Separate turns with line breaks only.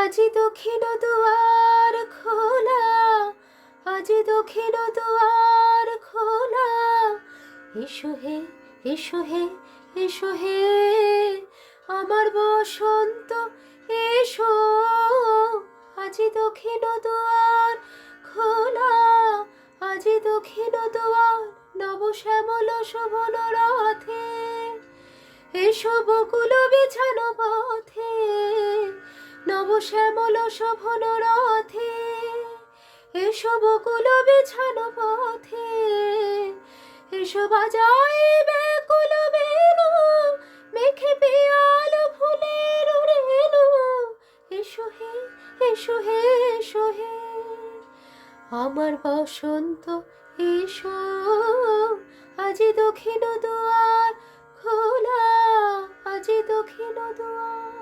আজি দক্ষিণ দুয়ার খোলা, আজি দক্ষিণ দুয়ার খোলা, এসো হে এসো হে এসো হে আমার বসন্ত এসো। আজি দক্ষিণ দুয়ার খোলা, আজি দক্ষিণ দুয়ার নব শ্যামল শোভন রথে, এসো বকুল বিছানো পথে, নব শ্যামল শোভন রথে, এসো বকুল বিছানো পথে, এসো বাজাইবে কুল বেণু, মেখে পিয়াল ফুলের রেণু, এসো হে এসো হে এসো হে আমার বসন্ত এসো। আজি দক্ষিণ দুয়ার খোলা, আজি দক্ষিণ দুয়ার।